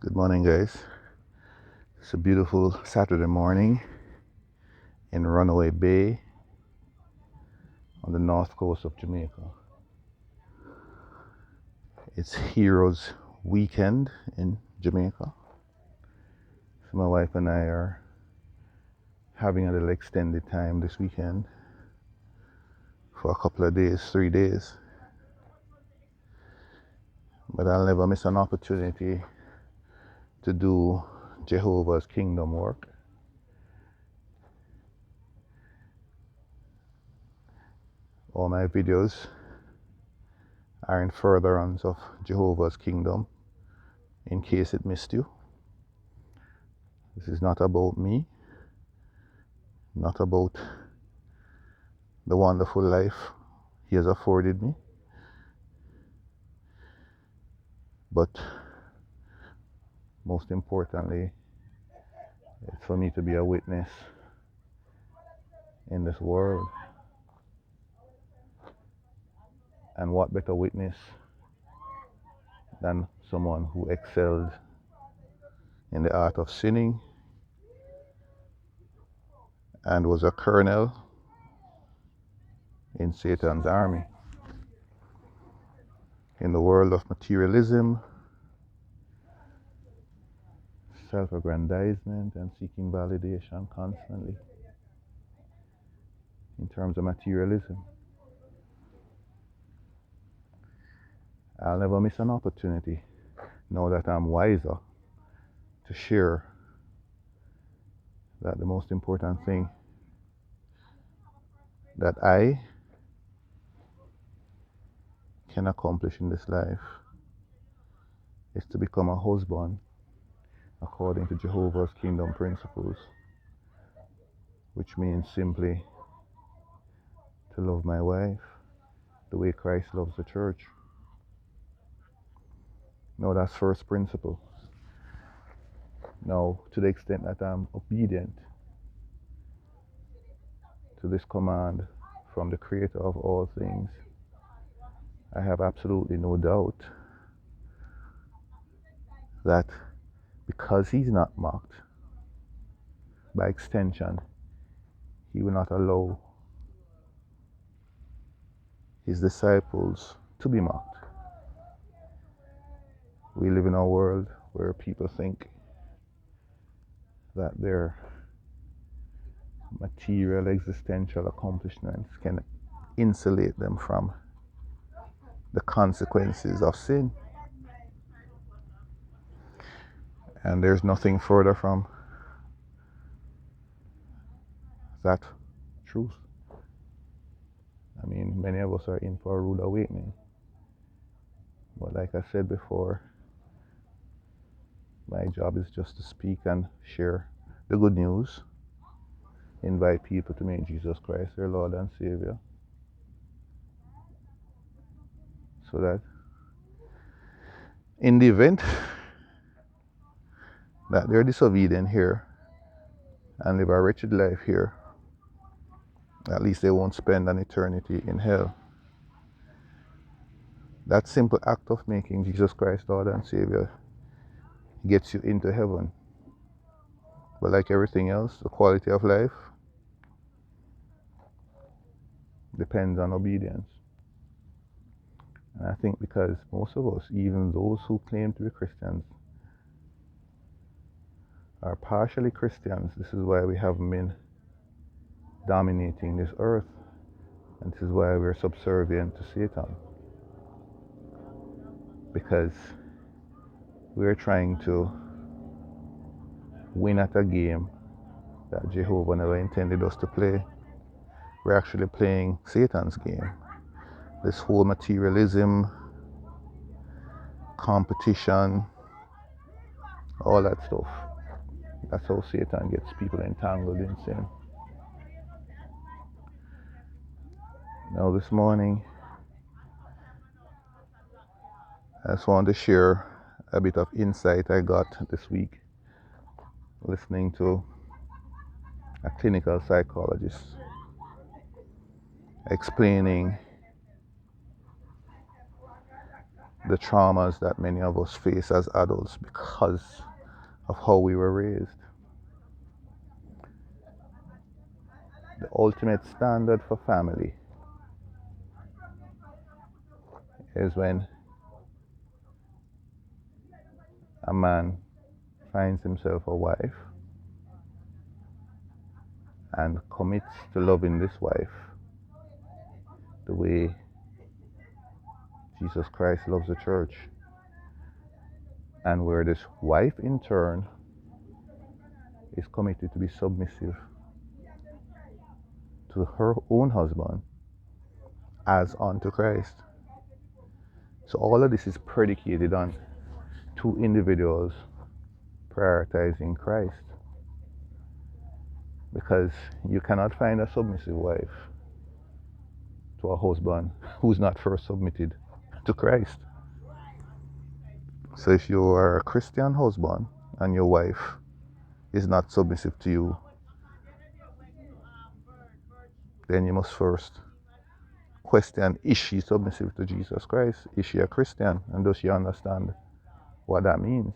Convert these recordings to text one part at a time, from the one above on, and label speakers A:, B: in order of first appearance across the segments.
A: Good morning, guys. It's a beautiful Saturday morning in Runaway Bay on the north coast of Jamaica. It's Heroes Weekend in Jamaica. So my wife and I are having a little extended time this weekend for a couple of days, 3 days. But I'll never miss an opportunity to do Jehovah's Kingdom work. All my videos are in furtherance of Jehovah's Kingdom, in case it missed you. This is not about me, not about the wonderful life He has afforded me, but most importantly, it's for me to be a witness in this world. And what better witness than someone who excelled in the art of sinning and was a colonel in Satan's army. In the world of materialism, self-aggrandizement, and seeking validation constantly in terms of materialism, I'll never miss an opportunity, now that I'm wiser, to share that the most important thing that I can accomplish in this life is to become a husband according to Jehovah's Kingdom principles, which means simply to love my wife the way Christ loves the church. Now that's first principle. Now, to the extent that I'm obedient to this command from the Creator of all things, I have absolutely no doubt that because He's not mocked, by extension, He will not allow His disciples to be mocked. We live in a world where people think that their material existential accomplishments can insulate them from the consequences of sin. And there's nothing further from that truth. I mean, many of us are in for a rude awakening. But like I said before, my job is just to speak and share the good news, invite people to make Jesus Christ their Lord and Savior, so that in the event that they're disobedient here and live a wretched life here, at least they won't spend an eternity in hell. That simple act of making Jesus Christ Lord and Savior gets you into heaven. But like everything else, the quality of life depends on obedience. And I think because most of us, even those who claim to be Christians, are partially Christians, this is why we have men dominating this earth, and this is why we're subservient to Satan. Because we're trying to win at a game that Jehovah never intended us to play. We're actually playing Satan's game. This whole materialism, competition, all that stuff. That's how Satan gets people entangled in sin. Now this morning, I just wanted to share a bit of insight I got this week listening to a clinical psychologist explaining the traumas that many of us face as adults because of how we were raised. The ultimate standard for family is when a man finds himself a wife and commits to loving this wife the way Jesus Christ loves the church, and where this wife in turn is committed to be submissive to her own husband as unto Christ. So all of this is predicated on two individuals prioritizing Christ, because you cannot find a submissive wife to a husband who's not first submitted to Christ. So if you are a Christian husband and your wife is not submissive to you, then you must first question, is she submissive to Jesus Christ? Is she a Christian? And does she understand what that means?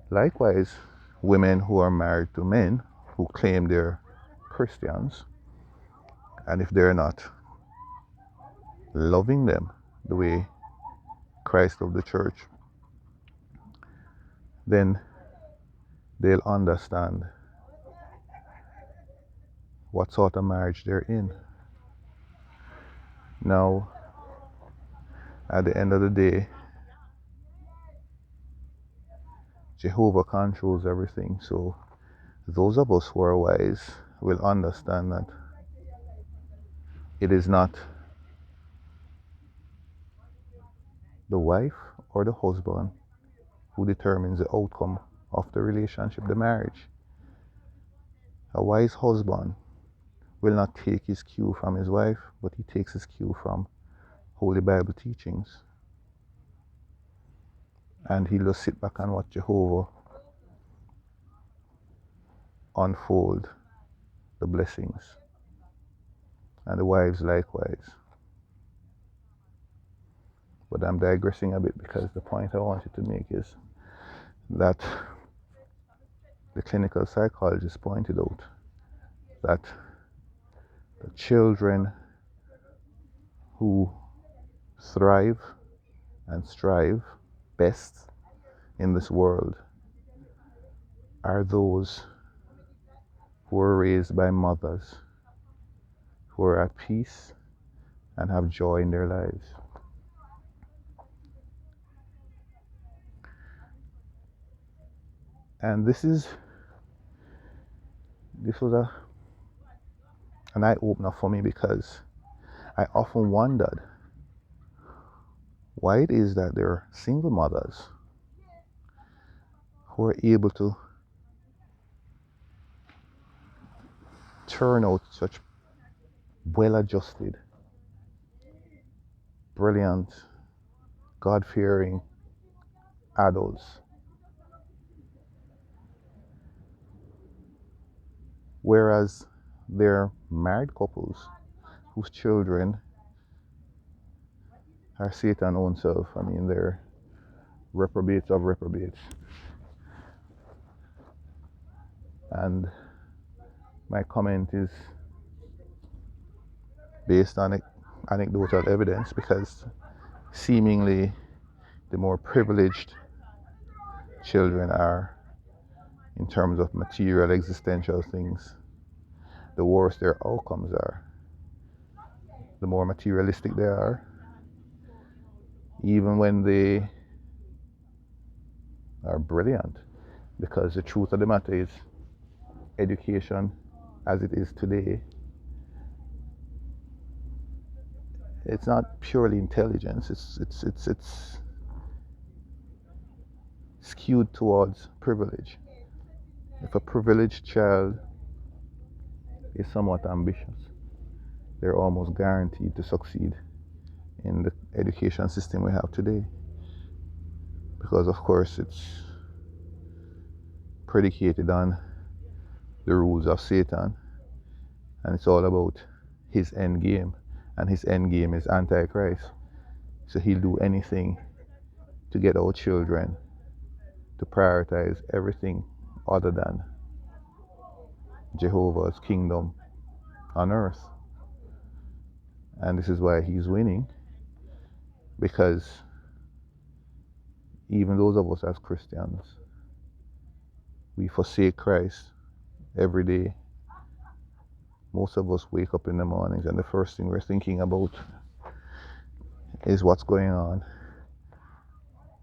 A: Likewise, women who are married to men who claim they're Christians, and if they're not loving them the way Christ loved the church, then they'll understand what sort of marriage they're in. Now, at the end of the day, Jehovah controls everything. So those of us who are wise will understand that it is not the wife or the husband who determines the outcome of the relationship, the marriage. A wise husband will not take his cue from his wife, but he takes his cue from Holy Bible teachings. And he'll just sit back and watch Jehovah unfold the blessings, and the wives likewise. But I'm digressing a bit, because the point I wanted to make is that the clinical psychologist pointed out that the children who thrive and strive best in this world are those who are raised by mothers who are at peace and have joy in their lives. And this was an eye-opener for me, because I often wondered why it is that there are single mothers who are able to turn out such well-adjusted, brilliant, God-fearing adults, whereas they're married couples whose children are Satan's own self. I mean, they're reprobates of reprobates. And my comment is based on anecdotal evidence, because seemingly the more privileged children are in terms of material existential things, the worse their outcomes are. The more materialistic they are, even when they are brilliant, because the truth of the matter is, education as it is today, it's not purely intelligence. It's skewed towards privilege. If a privileged child is somewhat ambitious, they're almost guaranteed to succeed in the education system we have today, because of course it's predicated on the rules of Satan, and it's all about his end game, and his end game is Antichrist. So he'll do anything to get our children to prioritize everything other than Jehovah's kingdom on earth. And this is why he's winning, because even those of us as Christians, we forsake Christ every day. Most of us wake up in the mornings and the first thing we're thinking about is what's going on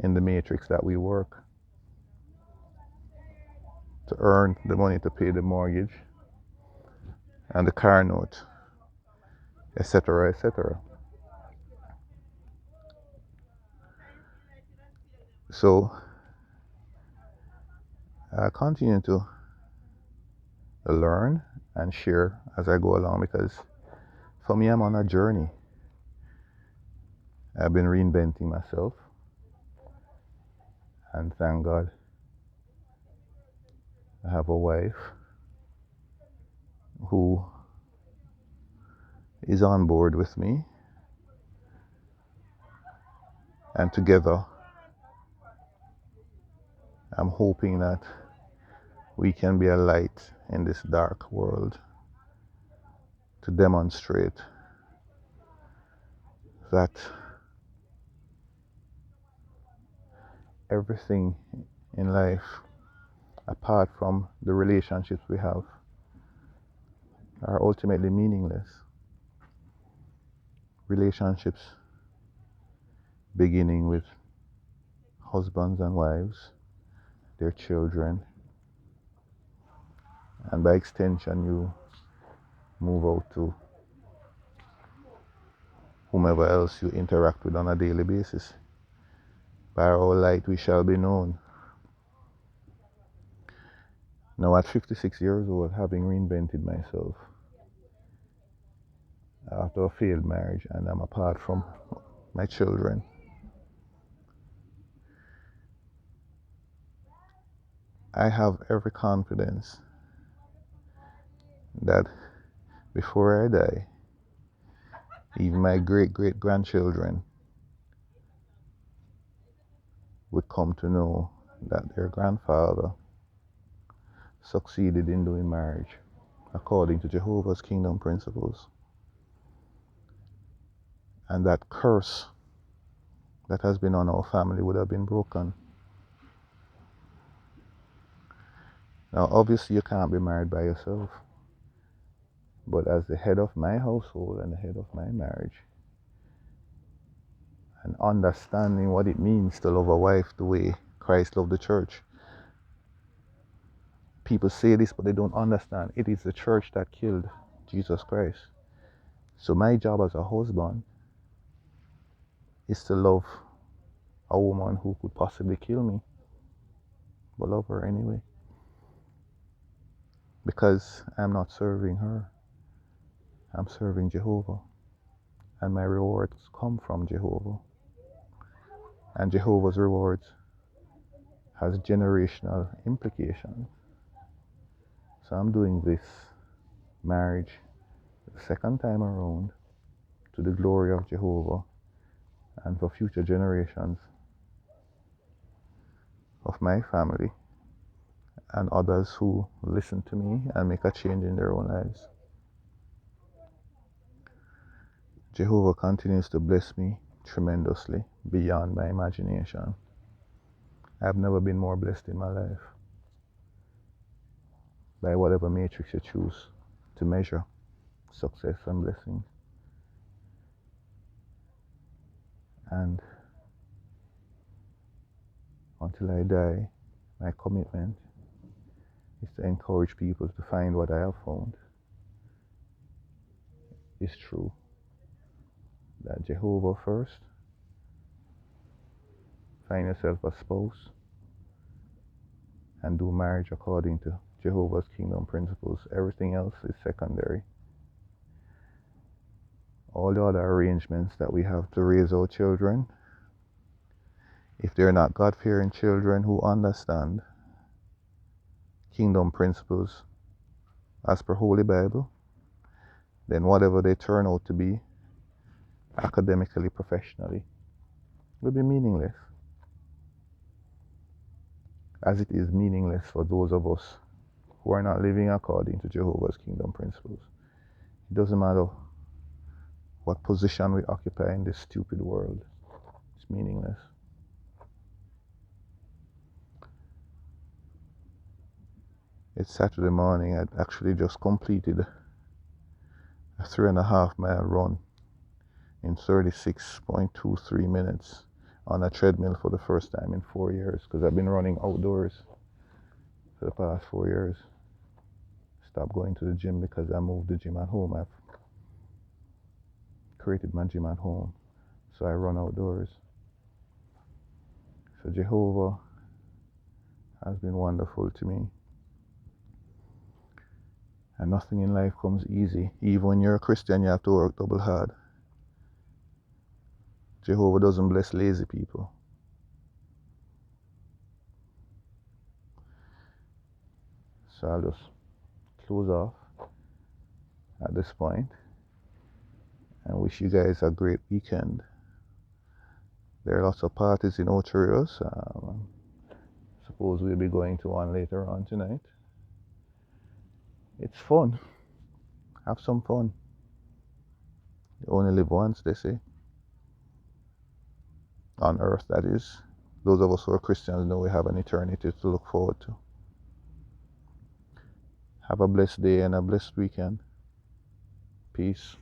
A: in the matrix that we work to earn the money to pay the mortgage and the car note, etc., etc. So I continue to learn and share as I go along, because for me, I'm on a journey. I've been reinventing myself, and thank God I have a wife who is on board with me, and together I'm hoping that we can be a light in this dark world to demonstrate that everything in life, apart from the relationships we have, are ultimately meaningless. Relationships beginning with husbands and wives, their children, and by extension you move out to whomever else you interact with on a daily basis. By our light we shall be known. Now at 56 years old, having reinvented myself after a failed marriage, and I'm apart from my children, I have every confidence that before I die, even my great-great-grandchildren would come to know that their grandfather succeeded in doing marriage according to Jehovah's kingdom principles. And that curse that has been on our family would have been broken. Now, obviously, you can't be married by yourself. But as the head of my household and the head of my marriage, and understanding what it means to love a wife the way Christ loved the church. People say this, but they don't understand. It is the church that killed Jesus Christ. So my job as a husband is to love a woman who could possibly kill me, but love her anyway. Because I'm not serving her, I'm serving Jehovah. And my rewards come from Jehovah. And Jehovah's rewards has generational implications. So I'm doing this marriage the second time around to the glory of Jehovah and for future generations of my family and others who listen to me and make a change in their own lives. Jehovah continues to bless me tremendously beyond my imagination. I've never been more blessed in my life by whatever matrix you choose to measure success and blessing. And until I die, my commitment is to encourage people to find what I have found is true. That Jehovah first, find yourself a spouse, and do marriage according to Jehovah's kingdom principles. Everything else is secondary. All the other arrangements that we have to raise our children, if they're not God-fearing children who understand kingdom principles as per Holy Bible, then whatever they turn out to be academically, professionally, will be meaningless, as it is meaningless for those of us who are not living according to Jehovah's kingdom principles. It doesn't matter what position we occupy in this stupid world, it's meaningless. It's Saturday morning. I actually just completed a 3.5 mile run in 36.23 minutes on a treadmill for the first time in 4 years, because I've been running outdoors for the past 4 years. Stopped going to the gym because I moved the gym at home. I've created my gym at home, so I run outdoors. So Jehovah has been wonderful to me. And nothing in life comes easy. Even when you're a Christian, you have to work double hard. Jehovah doesn't bless lazy people. So I'll just close off at this point and wish you guys a great weekend. There are lots of parties in Ocho Rios. Suppose we'll be going to one later on tonight. It's fun. Have some fun. You only live once, they say. On earth, that is. Those of us who are Christians know we have an eternity to look forward to. Have a blessed day and a blessed weekend. Peace.